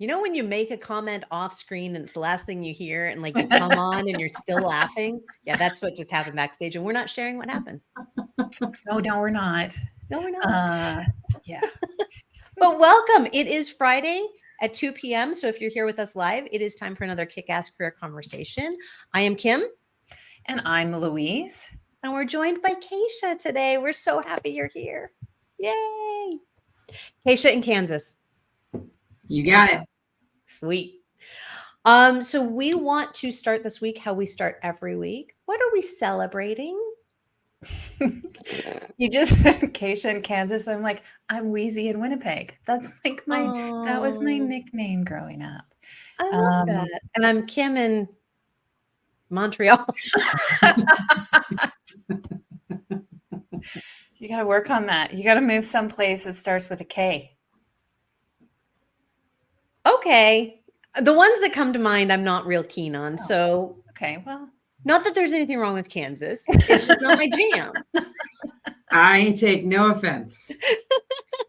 You know, when you make a comment off screen and it's the last thing you hear and like you come on and you're still laughing? Yeah, that's what just happened backstage. And we're not sharing what happened. No, we're not. No, we're not. Uh, yeah. But welcome. It is Friday at 2 p.m. So if you're here with us live, it is time for another kick-ass career conversation. I am Kim. And I'm Louise. And we're joined by Keisha today. We're so happy you're here. Yay. Keisha in Kansas. You got it. Sweet. So we want to start this week how we start every week. What are we celebrating? You just said Keisha in Kansas. I'm like, I'm Wheezy in Winnipeg. That's like that was my nickname growing up. I love that. And I'm Kim in Montreal. You got to work on that. You got to move someplace that starts with a K. Okay. The ones that come to mind, I'm not real keen on. Oh. So, okay, well, not that there's anything wrong with Kansas. It's just not my jam. I take no offense.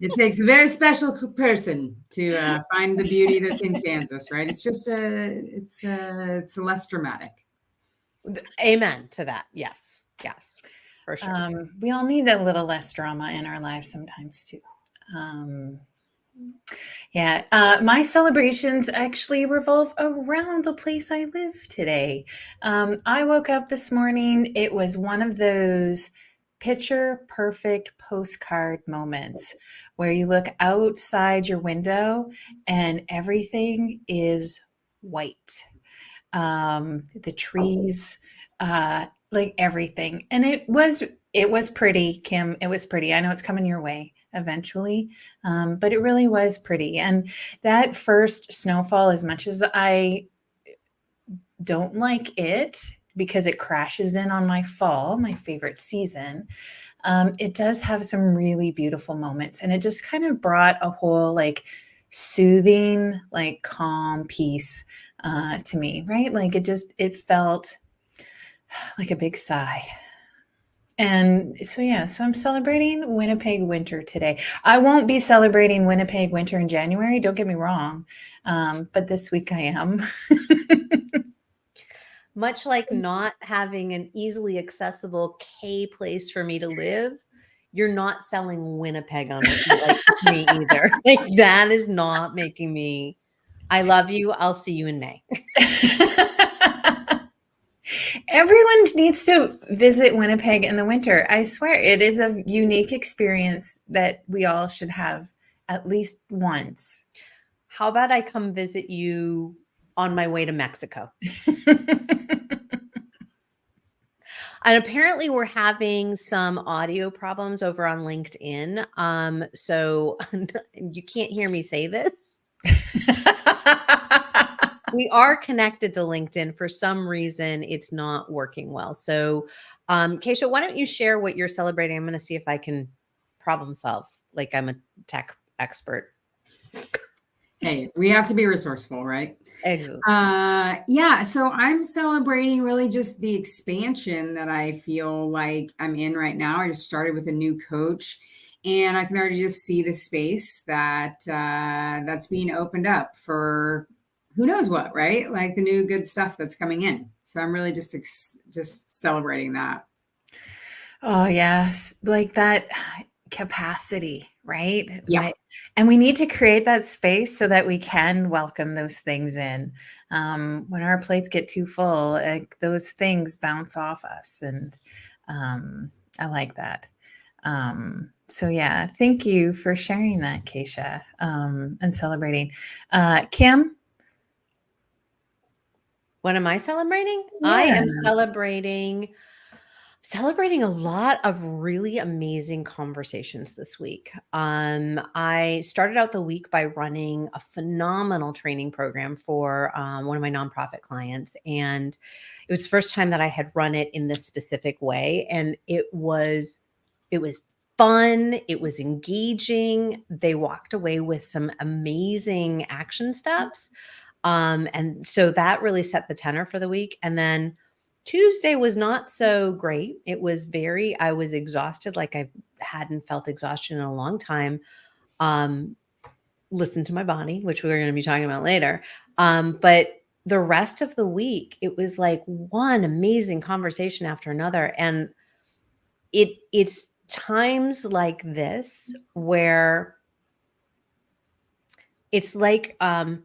It takes a very special person to find the beauty that's in Kansas, right? It's just it's less dramatic. Amen to that. Yes, for sure. We all need a little less drama in our lives sometimes too. My celebrations actually revolve around the place I live today. I woke up this morning. It was one of those picture perfect postcard moments where you look outside your window and everything is white. The trees, like everything. And it was pretty, Kim. It was pretty. I know it's coming your way eventually, but it really was pretty. And that first snowfall, as much as I don't like it because it crashes in on my fall, my favorite season, it does have some really beautiful moments. And it just kind of brought a whole like soothing, like calm peace to me, right? Like it felt like a big sigh. And so I'm celebrating Winnipeg winter today. I won't be celebrating Winnipeg winter in January, don't get me wrong, but this week I am. Much like not having an easily accessible K place for me to live, you're not selling Winnipeg on me either. Like, that is not making me. I love you. I'll see you in May. Everyone needs to visit Winnipeg in the winter. I swear it is a unique experience that we all should have at least once. How about I come visit you on my way to Mexico? And apparently we're having some audio problems over on LinkedIn. So you can't hear me say this. We are connected to LinkedIn. For some reason, it's not working well. So, Keisha, why don't you share what you're celebrating? I'm going to see if I can problem solve like I'm a tech expert. Hey, we have to be resourceful, right? Excellent. So I'm celebrating really just the expansion that I feel like I'm in right now. I just started with a new coach, and I can already just see the space that that's being opened up for who knows what, right? Like the new good stuff that's coming in. So I'm really just celebrating that. Oh yes, like that capacity, right? Yeah. And we need to create that space so that we can welcome those things in. When our plates get too full, those things bounce off us. And I like that. Thank you for sharing that, Keisha, and celebrating. Kim? What am I celebrating? Yeah. I am celebrating a lot of really amazing conversations this week. I started out the week by running a phenomenal training program for one of my nonprofit clients. And it was the first time that I had run it in this specific way. And it was fun. It was engaging. They walked away with some amazing action steps. And so that really set the tenor for the week. And then Tuesday was not so great. I was exhausted, like I hadn't felt exhaustion in a long time. listen to my body, which we're going to be talking about later. But the rest of the week, it was like one amazing conversation after another. And it's times like this where it's like, I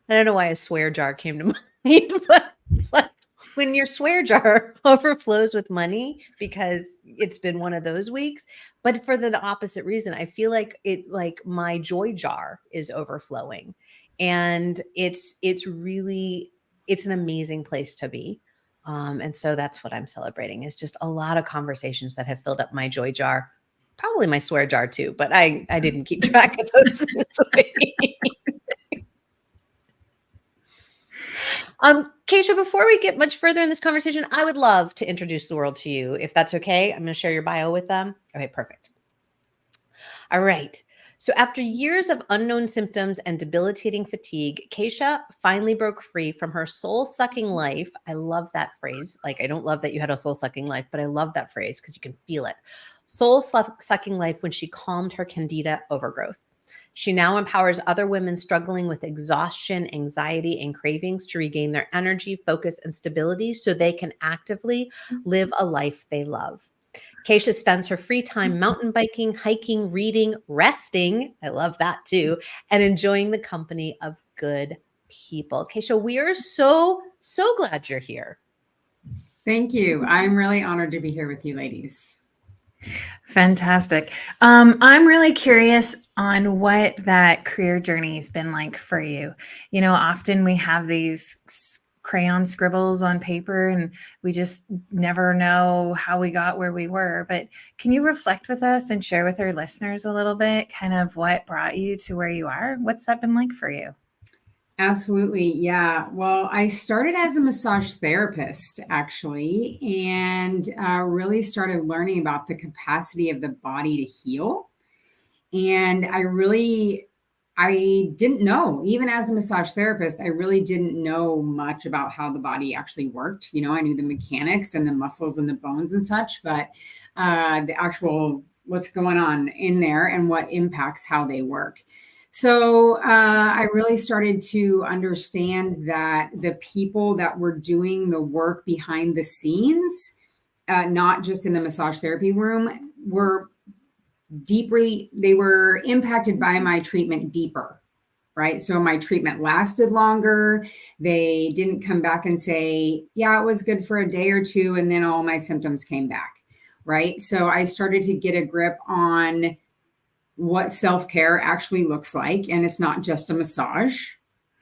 don't know why a swear jar came to mind, but it's like when your swear jar overflows with money because it's been one of those weeks, but for the opposite reason. I feel like my joy jar is overflowing, and it's really, it's an amazing place to be. And so that's what I'm celebrating, is just a lot of conversations that have filled up my joy jar, probably my swear jar too, but I didn't keep track of those this week. Keisha, before we get much further in this conversation, I would love to introduce the world to you, if that's okay. I'm going to share your bio with them. Okay, perfect. All right. So after years of unknown symptoms and debilitating fatigue, Keisha finally broke free from her soul-sucking life. I love that phrase. Like, I don't love that you had a soul-sucking life, but I love that phrase because you can feel it. Soul-sucking life when she calmed her candida overgrowth. She now empowers other women struggling with exhaustion, anxiety, and cravings to regain their energy, focus, and stability so they can actively live a life they love. Keisha spends her free time mountain biking, hiking, reading, resting. I love that too. And enjoying the company of good people. Keisha, we are so glad you're here. Thank you. I'm really honored to be here with you, ladies. Fantastic. I'm really curious on what that career journey has been like for you. You know, often we have these crayon scribbles on paper and we just never know how we got where we were. But can you reflect with us and share with our listeners a little bit kind of what brought you to where you are? What's that been like for you? Absolutely. Yeah. Well, I started as a massage therapist, actually, and really started learning about the capacity of the body to heal. And I didn't know, even as a massage therapist, I really didn't know much about how the body actually worked. You know, I knew the mechanics and the muscles and the bones and such, but the actual what's going on in there and what impacts how they work. So I really started to understand that the people that were doing the work behind the scenes, not just in the massage therapy room, they were impacted by my treatment deeper, right? So my treatment lasted longer. They didn't come back and say, yeah, it was good for a day or two, and then all my symptoms came back, right? So I started to get a grip on what self-care actually looks like. And it's not just a massage,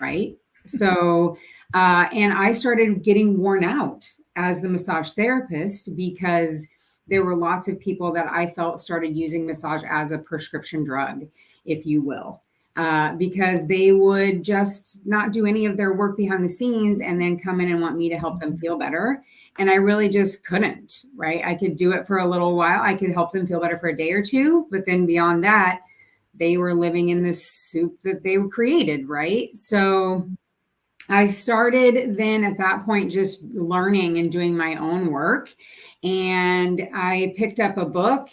right? So, and I started getting worn out as the massage therapist because there were lots of people that I felt started using massage as a prescription drug, if you will, because they would just not do any of their work behind the scenes and then come in and want me to help them feel better. And I really just couldn't, right? I could do it for a little while. I could help them feel better for a day or two. But then beyond that, they were living in this soup that they created, right? So I started then at that point just learning and doing my own work. And I picked up a book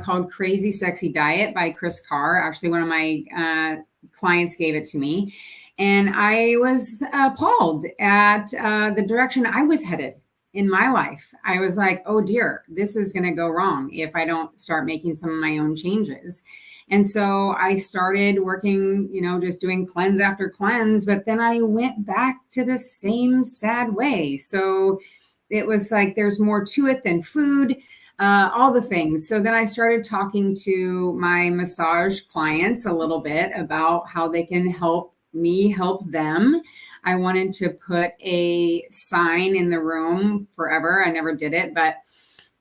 called Crazy Sexy Diet by Chris Carr. Actually, one of my clients gave it to me. And I was appalled at the direction I was headed in my life. I was like, oh dear, this is going to go wrong if I don't start making some of my own changes. And so I started working, you know, just doing cleanse after cleanse, but then I went back to the same sad way. So it was like, there's more to it than food, all the things. So then I started talking to my massage clients a little bit about how they can help me help them. I wanted to put a sign in the room forever. I never did it, but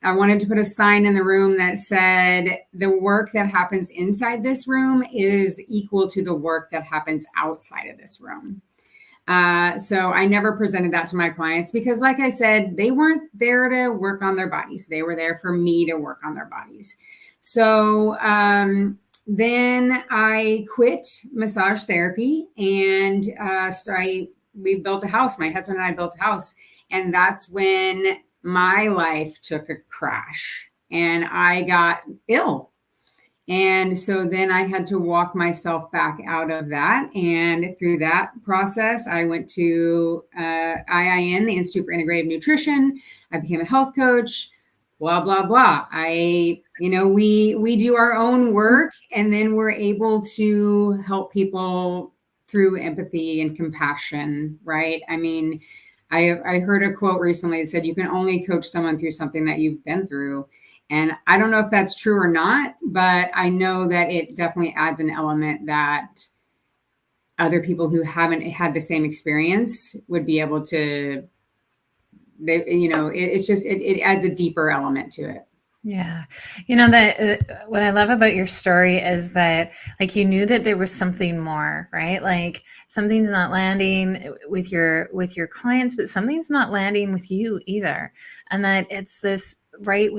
I wanted to put a sign in the room that said the work that happens inside this room is equal to the work that happens outside of this room. So I never presented that to my clients because, like I said, they weren't there to work on their bodies. They were there for me to work on their bodies. So then I quit massage therapy and we built a house. My husband and I built a house. And that's when my life took a crash and I got ill. And so then I had to walk myself back out of that. And through that process, I went to IIN, the Institute for Integrative Nutrition. I became a health coach, blah, blah, blah. We do our own work, and then we're able to help people through empathy and compassion, right? I mean, I heard a quote recently that said, you can only coach someone through something that you've been through. And I don't know if that's true or not, but I know that it definitely adds an element that other people who haven't had the same experience would be able to, it adds a deeper element to it. Yeah. That what I love about your story is that like you knew that there was something more, right? Like something's not landing with your clients, but something's not landing with you either. And that it's this right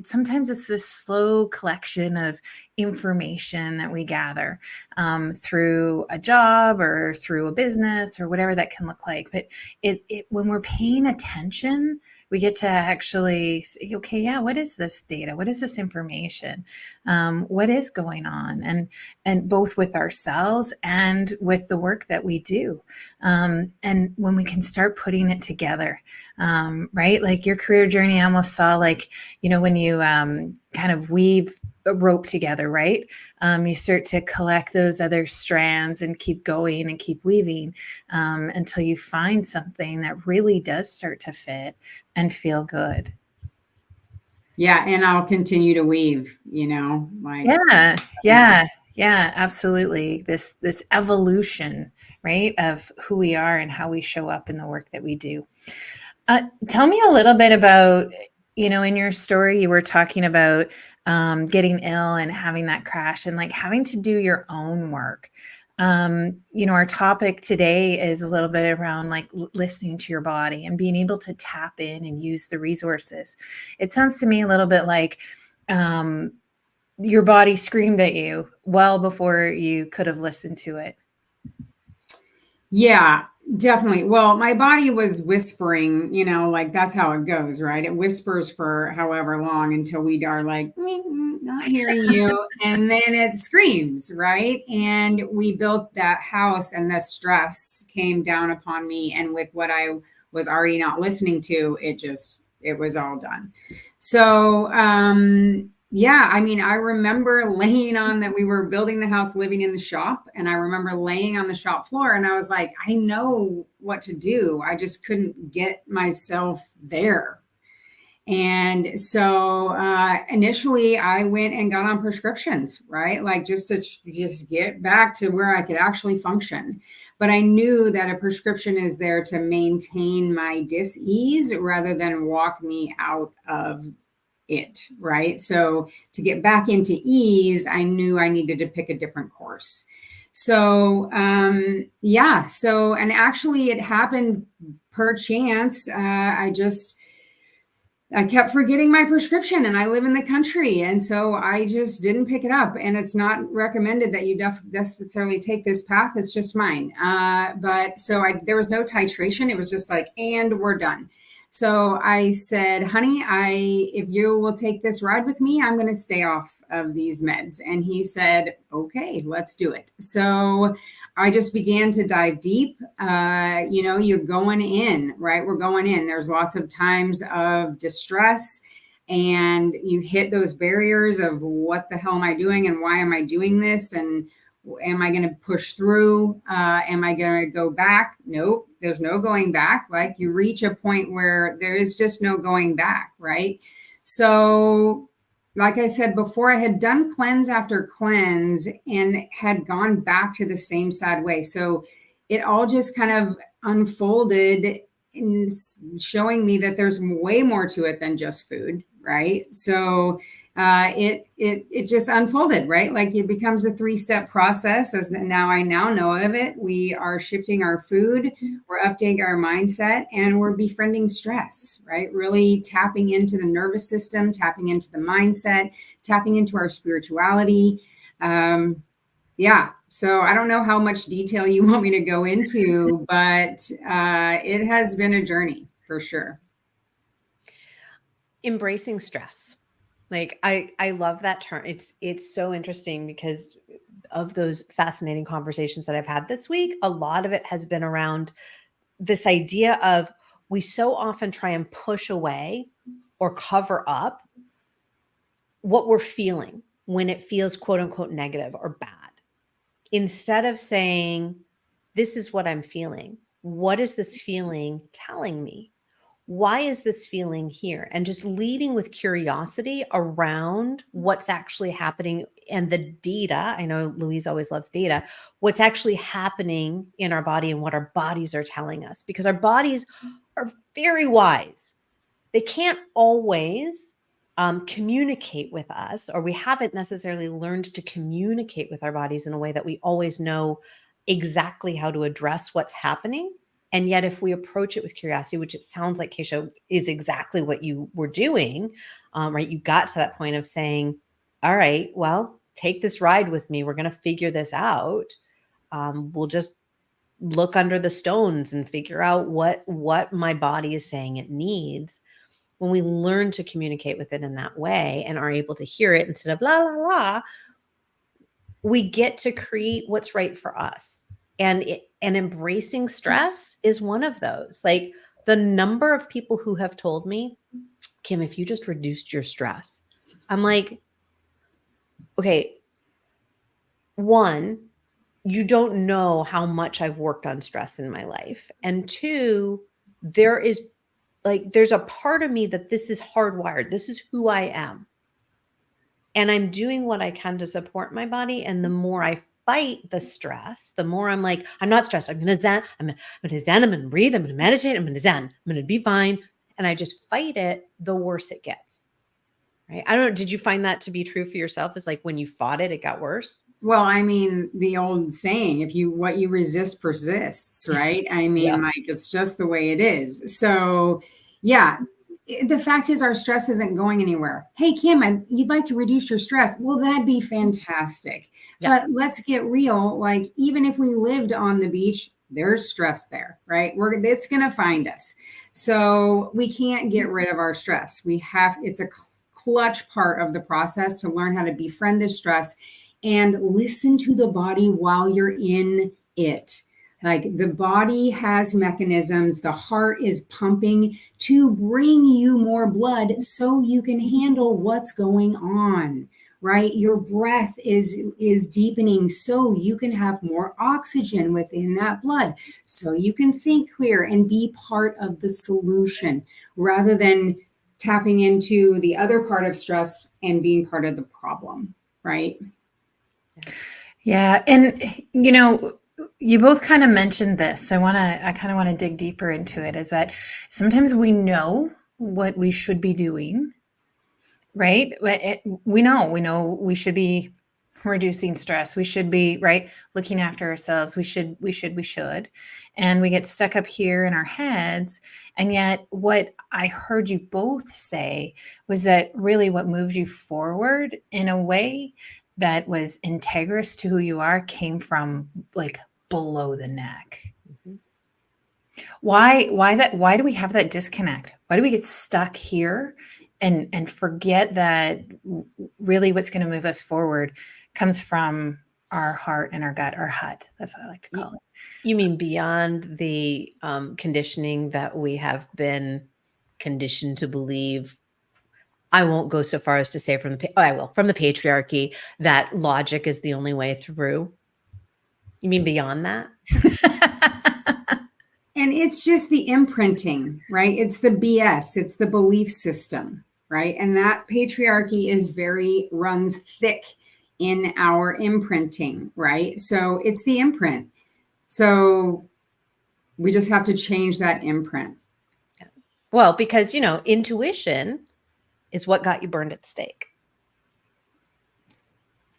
sometimes it's this slow collection of information that we gather through a job or through a business or whatever that can look like. But it when we're paying attention, we get to actually say, okay, yeah, what is this data? What is this information? What is going on? And both with ourselves and with the work that we do. And when we can start putting it together, right? Like your career journey, I almost saw like, when you kind of weave a rope together, right? You start to collect those other strands and keep going and keep weaving until you find something that really does start to fit and feel good. Yeah. And I'll continue to weave, like. Yeah, absolutely. This evolution, right, of who we are and how we show up in the work that we do. Tell me a little bit about, in your story, you were talking about getting ill and having that crash and like having to do your own work. Our topic today is a little bit around like listening to your body and being able to tap in and use the resources. It sounds to me a little bit like your body screamed at you well before you could have listened to it. Yeah, definitely. Well, my body was whispering, like that's how it goes, right? It whispers for however long until we are like, not hearing you. And then it screams, right? And we built that house and the stress came down upon me. And with what I was already not listening to, it was all done. So, yeah, I mean, I remember laying on that we were building the house, living in the shop. And I remember laying on the shop floor and I was like, I know what to do. I just couldn't get myself there. And so initially I went and got on prescriptions, right? Like just to get back to where I could actually function. But I knew that a prescription is there to maintain my dis-ease rather than walk me out of it, right? So to get back into ease, I knew I needed to pick a different course. So, and actually it happened per chance. I kept forgetting my prescription and I live in the country. And so I just didn't pick it up. And it's not recommended that you necessarily take this path. It's just mine. But there was no titration. It was just like, and we're done. So I said, honey, if you will take this ride with me, I'm going to stay off of these meds. And he said, okay, let's do it. So I just began to dive deep. You're going in, right? We're going in. There's lots of times of distress and you hit those barriers of what the hell am I doing and why am I doing this? And am I going to push through? Am I going to go back? Nope. There's no going back. Like you reach a point where there is just no going back. Right. So like I said before, I had done cleanse after cleanse and had gone back to the same sad way. So it all just kind of unfolded in showing me that there's way more to it than just food. Right. So it just unfolded, right? Like it becomes a 3-step process. As now I know of it. We are shifting our food, we're updating our mindset, and we're befriending stress, right? Really tapping into the nervous system, tapping into the mindset, tapping into our spirituality. Yeah. So I don't know how much detail you want me to go into, but it has been a journey for sure. Embracing stress. Like I love that term. It's so interesting because of those fascinating conversations that I've had this week, a lot of it has been around this idea of we so often try and push away or cover up what we're feeling when it feels quote unquote negative or bad. Instead of saying, this is what I'm feeling. What is this feeling telling me? Why is this feeling here? And just leading with curiosity around what's actually happening and the data. I know Louise always loves data, what's actually happening in our body and what our bodies are telling us, because our bodies are very wise. They can't always communicate with us, or we haven't necessarily learned to communicate with our bodies in a way that we always know exactly how to address what's happening. And yet, if we approach it with curiosity, which it sounds like, Keisha, is exactly what you were doing, right? You got to that point of saying, all right, well, take this ride with me. We're going to figure this out. We'll just look under the stones and figure out what my body is saying it needs. When we learn to communicate with it in that way and are able to hear it instead of la la la, we get to create what's right for us. And embracing stress is one of those. Like, the number of people who have told me, Kim, if you just reduced your stress, I'm like, okay, one, you don't know how much I've worked on stress in my life. And two, there's a part of me that this is hardwired. This is who I am. And I'm doing what I can to support my body. And the more I fight the stress, the more I'm like, I'm not stressed. I'm going to zen. I'm going to zen. I'm going to breathe. I'm going to meditate. I'm going to zen. I'm going to be fine. And I just fight it, the worse it gets. Right. I don't know. Did you find that to be true for yourself? Is like when you fought it, it got worse? Well, I mean, the old saying, what you resist persists, right? I mean, Yeah. like, it's just the way it is. So, yeah, the fact is our stress isn't going anywhere. Hey, Kim, you'd like to reduce your stress. Well, that'd be fantastic. Yeah. But let's get real. Like, even if we lived on the beach, there's stress there, right? It's going to find us. So we can't get rid of our stress. It's a clutch part of the process to learn how to befriend this stress and listen to the body while you're in it. Like, the body has mechanisms. The heart is pumping to bring you more blood so you can handle what's going on, right? Your breath is deepening so you can have more oxygen within that blood, so you can think clear and be part of the solution rather than tapping into the other part of stress and being part of the problem, right? Yeah. And, you both kind of mentioned this. I kind of want to dig deeper into it, is that sometimes we know what we should be doing, right? But we know we should be reducing stress. We should be, right, looking after ourselves. We should. And we get stuck up here in our heads. And yet what I heard you both say was that really what moved you forward in a way that was integrous to who you are came from, like, below the neck. Mhm. Why do we have that disconnect? Why do we get stuck here and forget that really what's going to move us forward comes from our heart and our gut, our hut? That's what I like to call it. You mean beyond the conditioning that we have been conditioned to believe? I won't go so far as to say from the patriarchy, that logic is the only way through. You mean beyond that? And it's just the imprinting, right? It's the BS, it's the belief system, right? And that patriarchy runs thick in our imprinting, right? So it's the imprint. So we just have to change that imprint. Yeah. Well, because, intuition is what got you burned at the stake.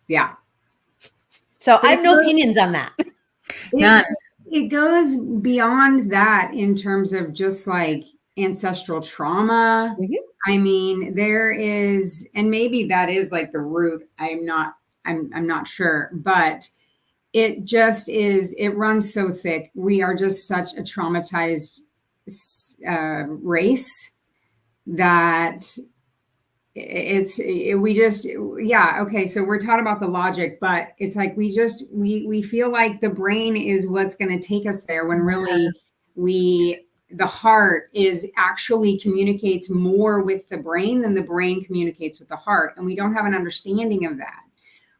Yeah. So I have no opinions on that. None. It goes beyond that in terms of just like ancestral trauma. Mhm. I mean, there is, and maybe that is like the root. I'm not sure, but it just is, it runs so thick. We are just such a traumatized race that Okay, so we're taught about the logic, but it's like we feel like the brain is what's going to take us there, when really the heart is actually communicates more with the brain than the brain communicates with the heart, and we don't have an understanding of that,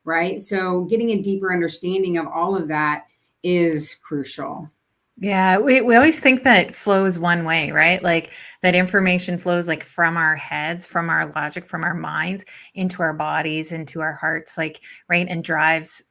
right? So getting a deeper understanding of all of that is crucial. Yeah, we always think that flows one way, right? Like that information flows like from our heads, from our logic, from our minds into our bodies, into our hearts, like, right, and drives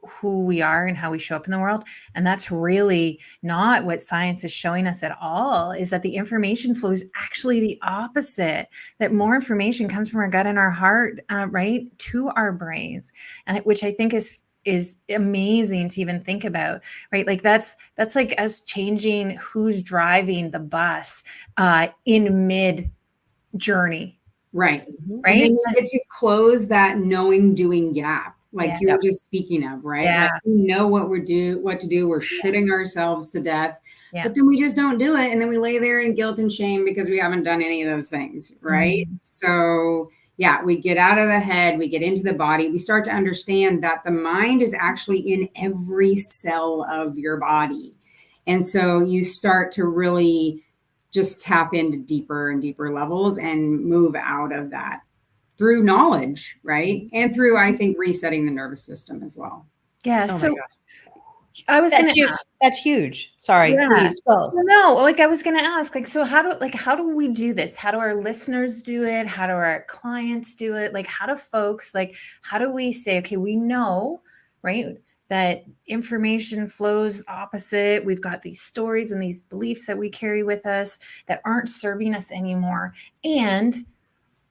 who we are and how we show up in the world. And that's really not what science is showing us at all, is that the information flow is actually the opposite, that more information comes from our gut and our heart, right, to our brains, and which I think is amazing to even think about, right? Like that's like us changing who's driving the bus in mid journey, Right. right? And then you get to close that knowing doing gap, like Yeah. you were just speaking of, right? Yeah. Like we know what to do. We're shitting ourselves to death, Yeah. but then we just don't do it. And then we lay there in guilt and shame because we haven't done any of those things, right? So yeah, we get out of the head, we get into the body, we start to understand that the mind is actually in every cell of your body. And so you start to really just tap into deeper and deeper levels and move out of that through knowledge, right? And through, I think, resetting the nervous system as well. Yeah. Oh my So gosh. I was going to ask. That's huge. Sorry, Yeah. please go. No, like I was going to ask, like, so how do we do this? How do our listeners do it? How do our clients do it? Like, how do folks, like, how do we say, okay, we know, right, that information flows opposite. We've got these stories and these beliefs that we carry with us that aren't serving us anymore. And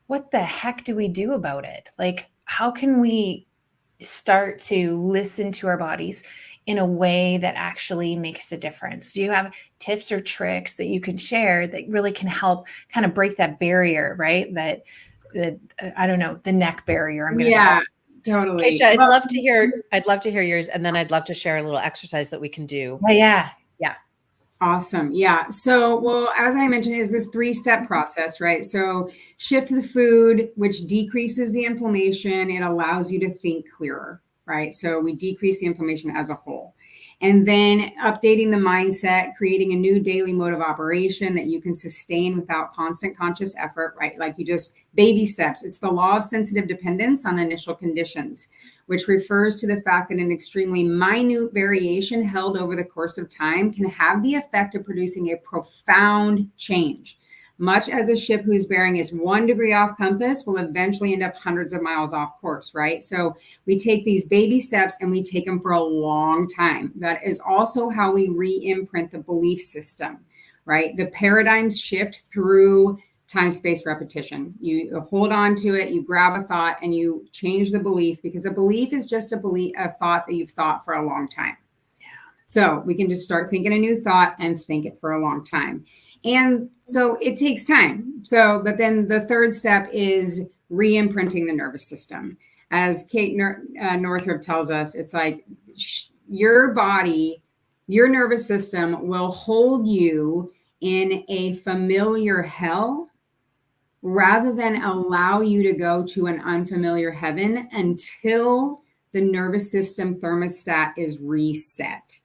what the heck do we do about it? Like, how can we start to listen to our bodies in a way that actually makes a difference? Do you have tips or tricks that you can share that really can help kind of break that barrier, right? That I don't know, the neck barrier, I'm going to call it. Totally. Keisha, I'd love to hear yours, and then I'd love to share a little exercise that we can do. Yeah. Awesome. Yeah. So, well, as I mentioned, is this 3-step process, right? So shift the food, which decreases the inflammation. It allows you to think clearer, right? So we decrease the inflammation as a whole. And then updating the mindset, creating a new daily mode of operation that you can sustain without constant conscious effort, right? Like you just baby steps. It's the law of sensitive dependence on initial conditions, which refers to the fact that an extremely minute variation held over the course of time can have the effect of producing a profound change. Much as a ship whose bearing is 1 degree off compass will eventually end up hundreds of miles off course, right? So we take these baby steps and we take them for a long time. That is also how we re-imprint the belief system, right? The paradigms shift through time-space repetition. You hold on to it, you grab a thought, and you change the belief, because a belief is just a thought that you've thought for a long time. Yeah. So we can just start thinking a new thought and think it for a long time. And so it takes time. But then the third step is re-imprinting the nervous system. As Kate Northrup tells us, it's like your body, your nervous system will hold you in a familiar hell rather than allow you to go to an unfamiliar heaven until the nervous system thermostat is reset.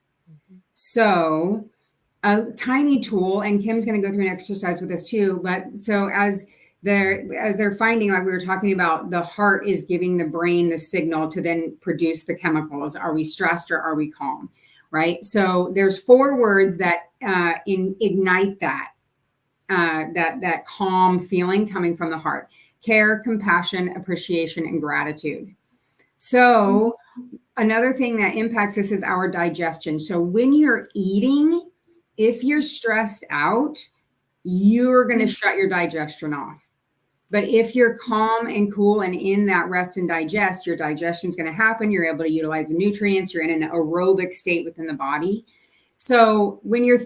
So a tiny tool, and Kim's going to go through an exercise with us too, but so as they're finding, like we were talking about, the heart is giving the brain the signal to then produce the chemicals. Are we stressed or are we calm? Right? So there's 4 words that ignite that calm feeling coming from the heart: care, compassion, appreciation, and gratitude. So another thing that impacts this is our digestion. So when you're eating, if you're stressed out, you're going to shut your digestion off. But if you're calm and cool and in that rest and digest, your digestion is going to happen. You're able to utilize the nutrients. You're in an aerobic state within the body. So when you're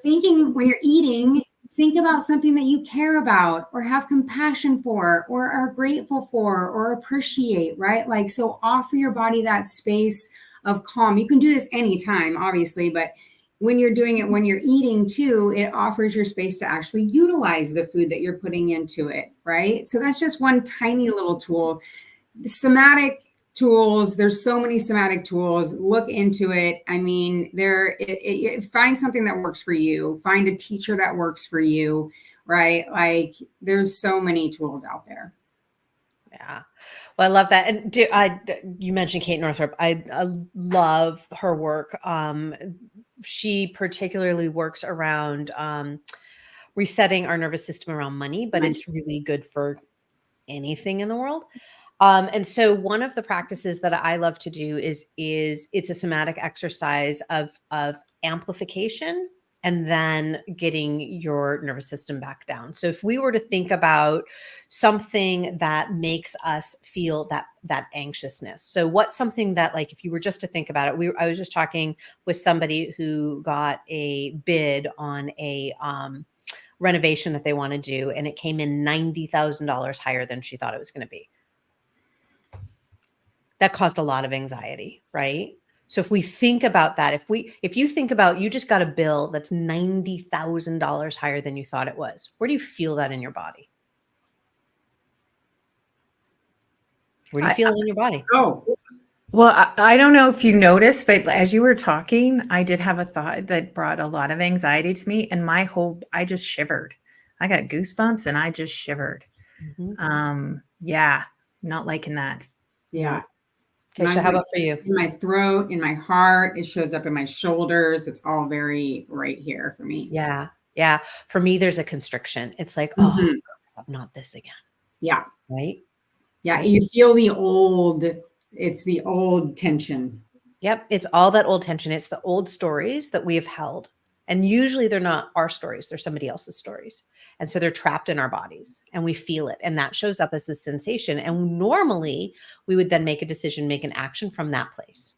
eating, think about something that you care about or have compassion for or are grateful for or appreciate, right? Like, so offer your body that space of calm. You can do this anytime, obviously, but when you're doing it, when you're eating too, it offers your space to actually utilize the food that you're putting into it, right? So that's just one tiny little tool. The somatic tools, there's so many somatic tools. Look into it. I mean, find something that works for you. Find a teacher that works for you, right? Like there's so many tools out there. Yeah. Well, I love that. And you mentioned Kate Northrup. I love her work. She particularly works around resetting our nervous system around money, but it's really good for anything in the world. And so one of the practices that I love to do is it's a somatic exercise of amplification and then getting your nervous system back down. So if we were to think about something that makes us feel that anxiousness. So what's something that, like, if you were just to think about it, I was just talking with somebody who got a bid on a renovation that they want to do, and it came in $90,000 higher than she thought it was going to be. That caused a lot of anxiety, right? So if we think about that, if you think about, you just got a bill that's $90,000 higher than you thought it was, where do you feel that in your body? Where do you feel it in your body? Oh, Well, I don't know if you noticed, but as you were talking, I did have a thought that brought a lot of anxiety to me, and I just shivered. I got goosebumps and I just shivered. Yeah, not liking that. yeah. Keisha, how about for you? In my throat, in my heart, it shows up in my shoulders. It's all very right here for me. Yeah. Yeah. For me, there's a constriction. It's like, oh, God, not this again. Yeah. Right. Yeah. Right. You feel it's the old tension. Yep. It's all that old tension. It's the old stories that we have held. And usually they're not our stories, they're somebody else's stories. And so they're trapped in our bodies and we feel it. And that shows up as the sensation. And normally we would then make a decision, make an action from that place.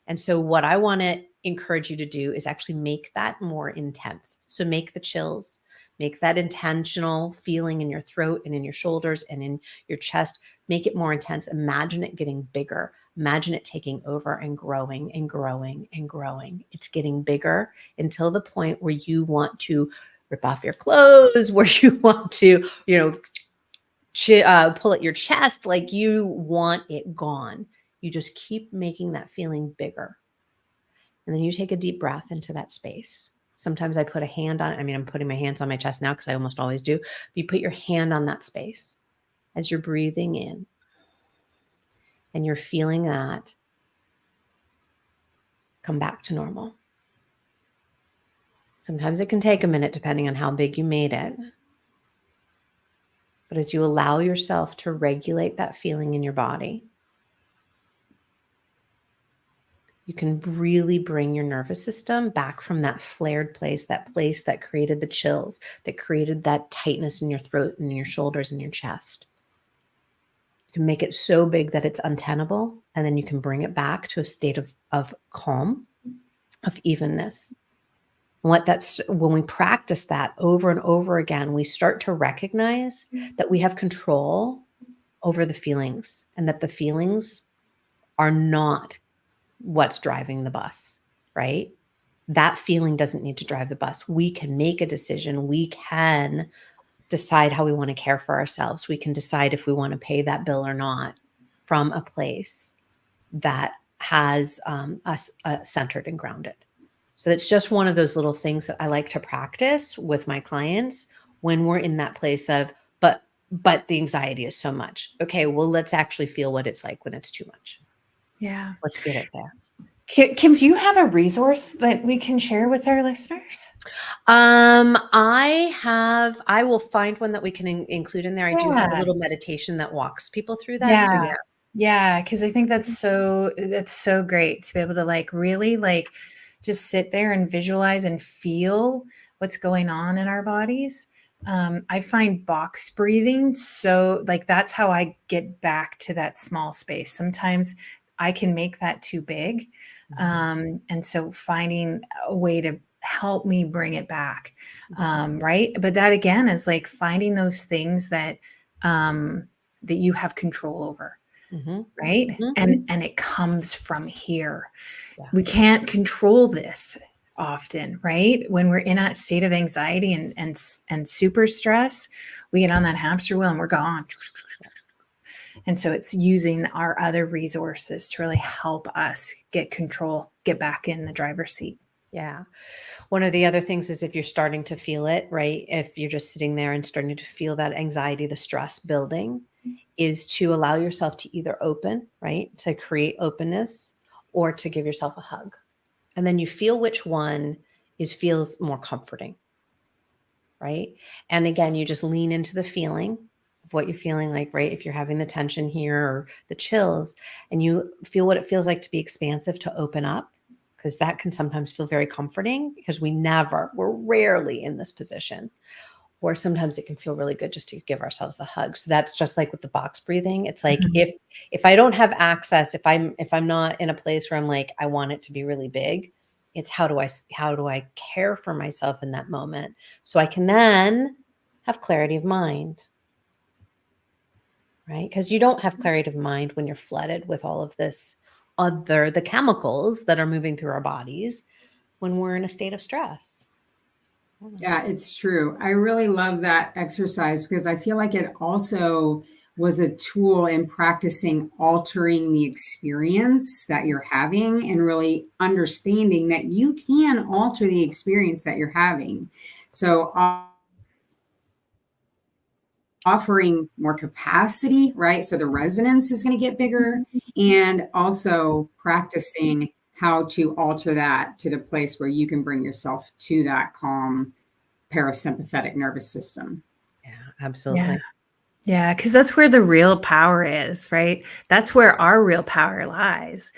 And so what I want to encourage you to do is actually make that more intense. So make the chills, make that intentional feeling in your throat and in your shoulders and in your chest, make it more intense. Imagine it getting bigger. Imagine it taking over and growing and growing and growing. It's getting bigger until the point where you want to rip off your clothes, where you want to, pull at your chest, like you want it gone. You just keep making that feeling bigger. And then you take a deep breath into that space. Sometimes I put a hand on it. I mean, I'm putting my hands on my chest now because I almost always do. But you put your hand on that space as you're breathing in. And you're feeling that come back to normal. Sometimes it can take a minute depending on how big you made it. But as you allow yourself to regulate that feeling in your body, you can really bring your nervous system back from that flared place that created the chills, that created that tightness in your throat and in your shoulders and your chest. You can make it so big that it's untenable, and then you can bring it back to a state of calm, of evenness. When we practice that over and over again, we start to recognize that we have control over the feelings and that the feelings are not what's driving the bus, right? That feeling doesn't need to drive the bus. We can make a decision. We can decide how we want to care for ourselves. We can decide if we want to pay that bill or not from a place that has us centered and grounded. So it's just one of those little things that I like to practice with my clients when we're in that place of, but the anxiety is so much. Okay, well, let's actually feel what it's like when it's too much. Yeah. Let's get it there. Kim, do you have a resource that we can share with our listeners? I will find one that we can include in there. I do have a little meditation that walks people through that. Yeah. So yeah. Yeah. Cause I think that's so great to be able to really just sit there and visualize and feel what's going on in our bodies. I find box breathing. So that's how I get back to that small space. Sometimes I can make that too big. And so finding a way to help me bring it back. Right. But that again is finding those things that you have control over. Right. And it comes from here. Yeah. We can't control this. often, right? When we're in that state of anxiety and super stress, we get on that hamster wheel and we're gone. And so it's using our other resources to really help us get control, get back in the driver's seat. Yeah. One of the other things is if you're starting to feel it, right? If you're just sitting there and starting to feel that anxiety, the stress building, is to allow yourself to either open, right? To create openness, or to give yourself a hug. And then you feel which one feels more comforting, right? And again, you just lean into the feeling of what you're feeling like, right? If you're having the tension here or the chills, and you feel what it feels like to be expansive, to open up, because that can sometimes feel very comforting because we're rarely in this position. Or sometimes it can feel really good just to give ourselves the hug. So that's just like with the box breathing. It's like if I don't have access, if I'm not in a place where I'm like, I want it to be really big, it's how do I care for myself in that moment so I can then have clarity of mind, right? Because you don't have clarity of mind when you're flooded with all of the chemicals that are moving through our bodies when we're in a state of stress. Yeah, it's true. I really love that exercise because I feel like it also was a tool in practicing altering the experience that you're having and really understanding that you can alter the experience that you're having. So offering more capacity, right? So the resonance is going to get bigger, and also practicing how to alter that to the place where you can bring yourself to that calm parasympathetic nervous system. Yeah, absolutely. Yeah, because that's where the real power is, right? That's where our real power lies,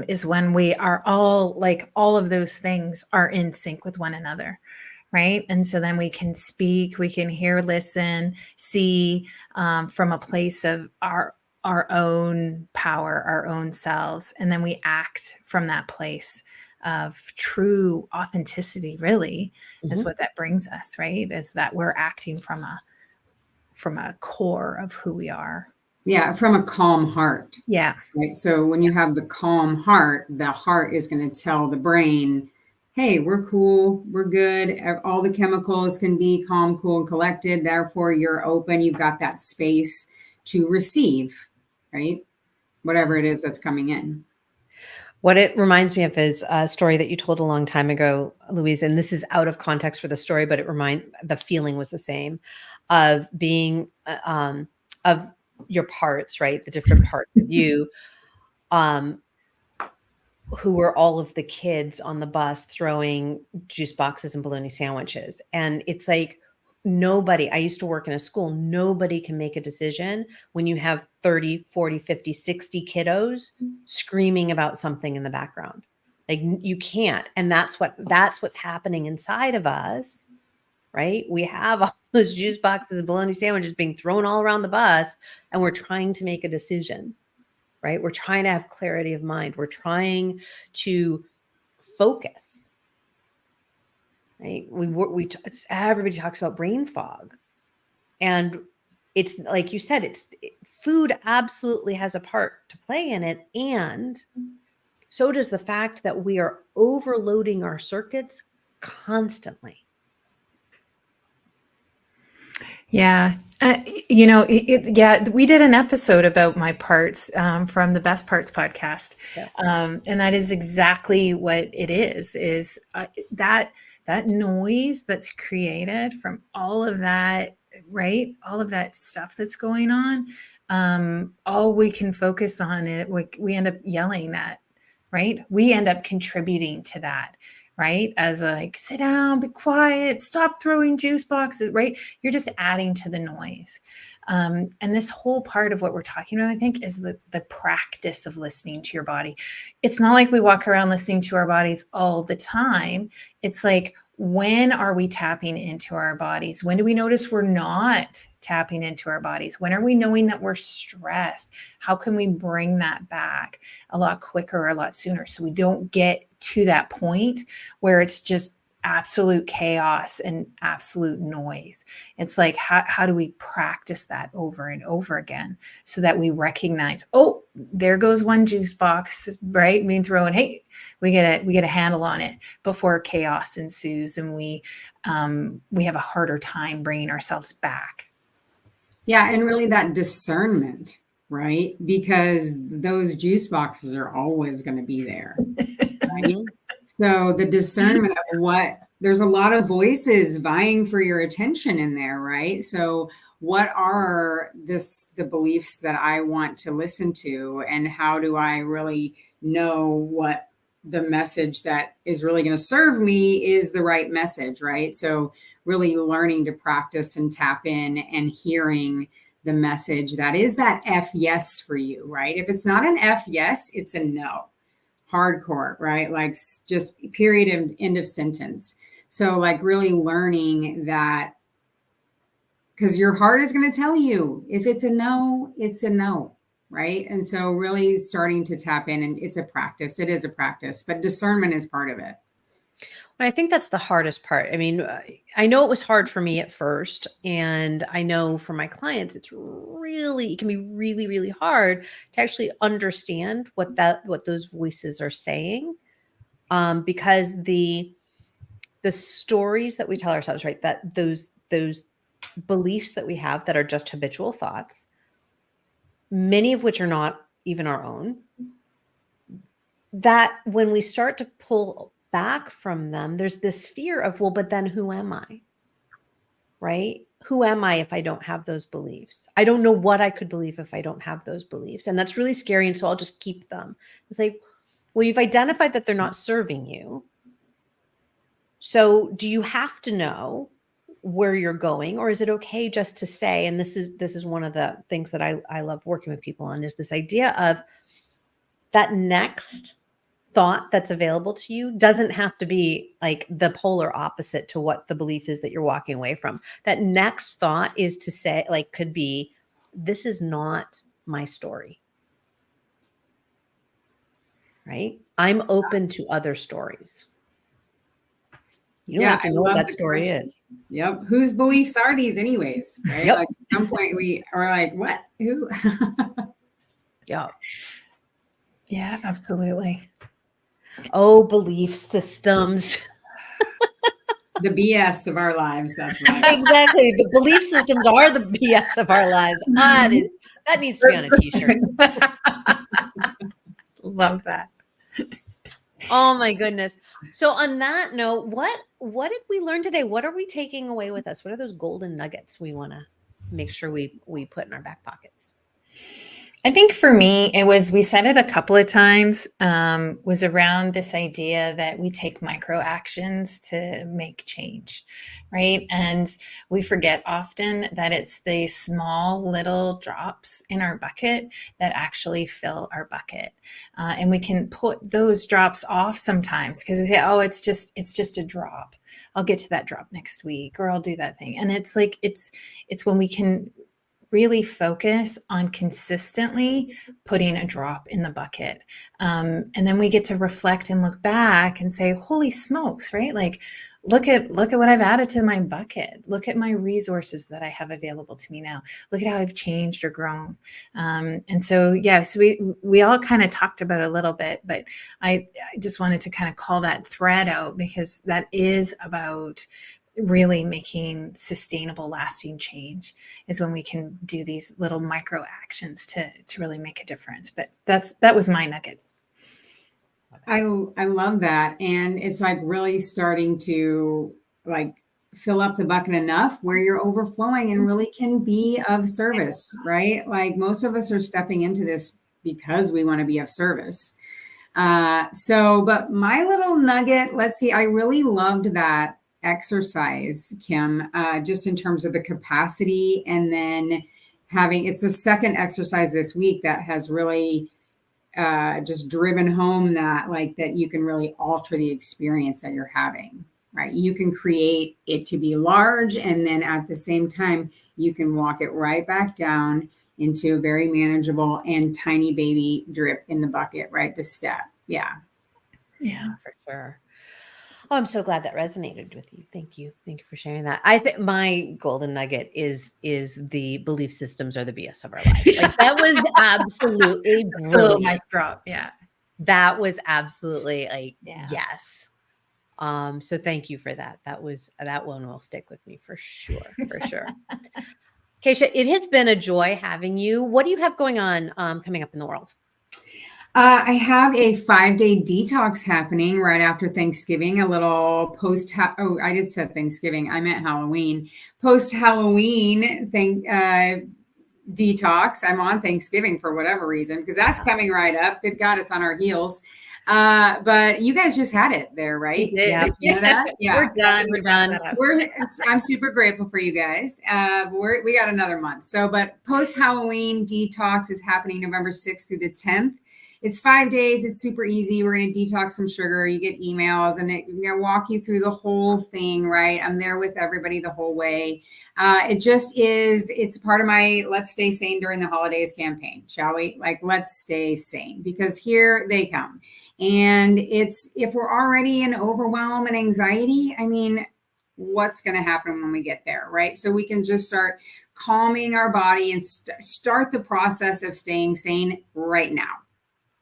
is when we are all of those things are in sync with one another, right? And so then we can speak, we can hear, listen, see, from a place of our own power, our own selves, and then we act from that place of true authenticity. Really, is what that brings us, right? Is that we're acting from a core of who we are. Yeah, from a calm heart. Yeah. Right. So when you have the calm heart, the heart is going to tell the brain, hey, we're cool, we're good. All the chemicals can be calm, cool, and collected. Therefore, you're open. You've got that space to receive, right? Whatever it is that's coming in. What it reminds me of is a story that you told a long time ago, Louise, and this is out of context for the story, but the feeling was the same, of being of your parts, right? The different parts of you, um, who were all of the kids on the bus throwing juice boxes and bologna sandwiches. And it's like, I used to work in a school, nobody can make a decision when you have 30, 40, 50, 60 kiddos screaming about something in the background. Like you can't. And that's what's happening inside of us, right? We have all those juice boxes and bologna sandwiches being thrown all around the bus, and we're trying to make a decision, right? We're trying to have clarity of mind. We're trying to focus, right? Everybody talks about brain fog, and it's like you said, food absolutely has a part to play in it, and so does the fact that we are overloading our circuits constantly. Yeah. We did an episode about my parts, from the Best Parts podcast. Yeah. And that is exactly what it is that noise that's created from all of that, right? All of that stuff that's going on. All we can focus on it, we end up yelling at, right? We end up contributing to that, right? As like, sit down, be quiet, stop throwing juice boxes, right? You're just adding to the noise. And this whole part of what we're talking about, I think, is the practice of listening to your body. It's not like we walk around listening to our bodies all the time. It's like, when are we tapping into our bodies? When do we notice we're not tapping into our bodies? When are we knowing that we're stressed? How can we bring that back a lot quicker or a lot sooner so we don't get to that point where it's just absolute chaos and absolute noise. It's like, how do we practice that over and over again so that we recognize, oh, there goes one juice box, right, being thrown. Hey, we get a handle on it before chaos ensues, and we have a harder time bringing ourselves back. Yeah, and really that discernment, right? Because those juice boxes are always going to be there, right? So the discernment of there's a lot of voices vying for your attention in there, right? So what are the beliefs that I want to listen to, and how do I really know what the message that is really going to serve me is the right message, right? So really learning to practice and tap in and hearing the message that is that F yes for you, right? If it's not an F yes, it's a no. Hardcore, right? Like just period and end of sentence. So like really learning that, because your heart is going to tell you if it's a no, it's a no, right? And so really starting to tap in, and it's a practice. It is a practice, but discernment is part of it. And I think that's the hardest part. I mean, I know it was hard for me at first, and I know for my clients, it can be really, really hard to actually understand what those voices are saying, because the stories that we tell ourselves, right, that those beliefs that we have that are just habitual thoughts, many of which are not even our own, that when we start to pull back from them, there's this fear of, well, but then who am I? Right? Who am I if I don't have those beliefs? I don't know what I could believe if I don't have those beliefs. And that's really scary. And so I'll just keep them. It's like, well, you've identified that they're not serving you. So do you have to know where you're going, or is it okay just to say, and this is one of the things that I love working with people on, is this idea of that next thought that's available to you doesn't have to be like the polar opposite to what the belief is that you're walking away from. That next thought is to say, like, could be, this is not my story. Right? I'm open to other stories. You don't have to know what that story is. Yep. Whose beliefs are these anyways? Right? Yep. Like at some point we are like, what? Who? Yeah. Yeah, absolutely. Oh, belief systems. The BS of our lives. That's right. Exactly. The belief systems are the BS of our lives. That needs to be on a t-shirt. Love that. Oh my goodness. So on that note, what did we learn today? What are we taking away with us? What are those golden nuggets we want to make sure we put in our back pockets? I think for me, we said it a couple of times, was around this idea that we take micro actions to make change, right? And we forget often that it's the small little drops in our bucket that actually fill our bucket. And we can put those drops off sometimes because we say, oh, it's just a drop. I'll get to that drop next week, or I'll do that thing. And it's like, it's when we can really focus on consistently putting a drop in the bucket. And then we get to reflect and look back and say, holy smokes, right? Like, look at what I've added to my bucket. Look at my resources that I have available to me now. Look at how I've changed or grown. And so, yes, we all kind of talked about it a little bit, but I just wanted to kind of call that thread out, because that is about really making sustainable, lasting change, is when we can do these little micro actions to really make a difference. But that was my nugget. I love that. And it's like really starting to like fill up the bucket enough where you're overflowing and really can be of service, right? Like most of us are stepping into this because we want to be of service. But my little nugget, let's see, I really loved that exercise, Kim, just in terms of the capacity, and then it's the second exercise this week that has really just driven home that you can really alter the experience that you're having, right? You can create it to be large, and then at the same time, you can walk it right back down into a very manageable and tiny baby drip in the bucket, right? The step. Yeah. Yeah, for sure. Oh, I'm so glad that resonated with you. Thank you. Thank you for sharing that. I think my golden nugget is the belief systems are the BS of our lives. Like that was absolutely It's a little mic brilliant. drop. Yeah. That was absolutely like Yeah. yes. So thank you for that. That one will stick with me for sure, for sure. Keisha, it has been a joy having you. What do you have going on coming up in the world? I have a 5-day detox happening right after Thanksgiving. A little post. I just said Thanksgiving. I meant Halloween. Post Halloween detox. I'm on Thanksgiving for whatever reason because that's coming right up. Good God, it's on our heels. But you guys just had it there, right? We did. Yeah. You know that? Yeah. We're done. We're done. I'm super grateful for you guys. We got another month. But post Halloween detox is happening November 6th through the 10th. It's 5 days. It's super easy. We're going to detox some sugar. You get emails and we're going to walk you through the whole thing, right? I'm there with everybody the whole way. It's part of my Let's Stay Sane During the Holidays campaign, shall we? Like, let's stay sane because here they come. And if we're already in overwhelm and anxiety, I mean, what's going to happen when we get there, right? So we can just start calming our body and start the process of staying sane right now.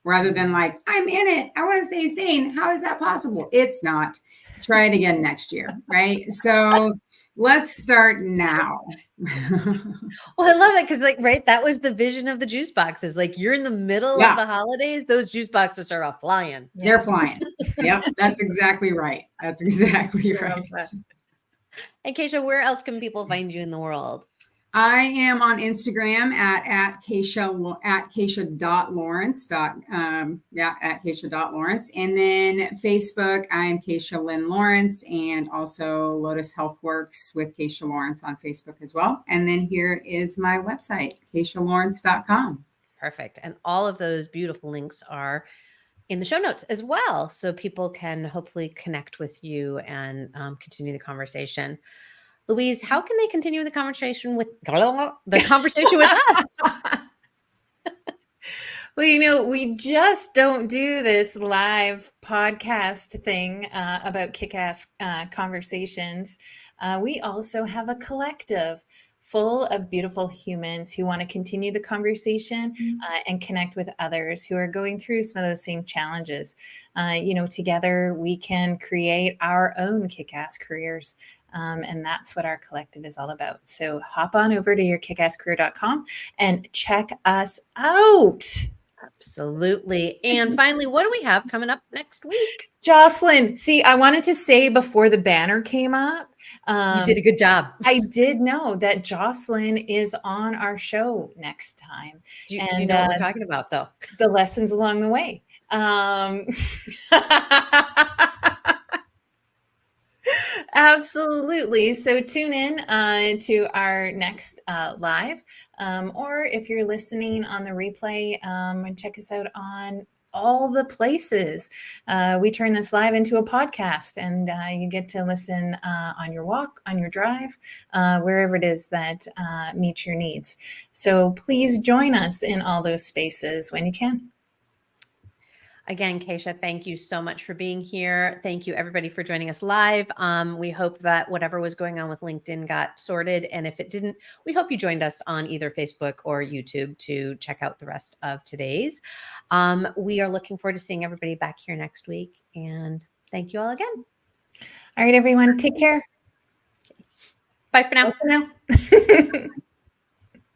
Rather than like, I'm in it, I want to stay sane. How is that possible? It's not. Try it again next year, right? So let's start now. Well, I love that because, like, right, that was the vision of the juice boxes. Like, you're in the middle of the holidays, those juice boxes are off flying. Yeah. They're flying. Yep, that's exactly right. That's exactly right. And Keisha, where else can people find you in the world? I am on Instagram at Keisha.Lawrence. At Keisha.Lawrence. And then Facebook, I'm Keisha Lynn Lawrence, and also Lotus Health Works with Keisha Lawrence on Facebook as well. And then here is my website, KeishaLawrence.com. Perfect. And all of those beautiful links are in the show notes as well. So people can hopefully connect with you and continue the conversation. Louise, how can they continue the conversation with us? Well, we just don't do this live podcast thing about kick-ass conversations. We also have a collective full of beautiful humans who want to continue the conversation and connect with others who are going through some of those same challenges. Together we can create our own kick-ass careers. And that's what our collective is all about. So hop on over to yourkickasscareer.com and check us out. Absolutely. And finally, what do we have coming up next week? Jocelyn, see, I wanted to say before the banner came up. You did a good job. I did know that Jocelyn is on our show next time. Do you know what we're talking about, though? The lessons along the way. Absolutely. So tune in to our next live, or if you're listening on the replay, and check us out on all the places. We turn this live into a podcast, and you get to listen on your walk, on your drive, wherever it is that meets your needs. So please join us in all those spaces when you can. Again, Keisha, thank you so much for being here. Thank you, everybody, for joining us live. We hope that whatever was going on with LinkedIn got sorted. And if it didn't, we hope you joined us on either Facebook or YouTube to check out the rest of today's. We are looking forward to seeing everybody back here next week. And thank you all again. All right, everyone, take care. Bye for now. Bye for now.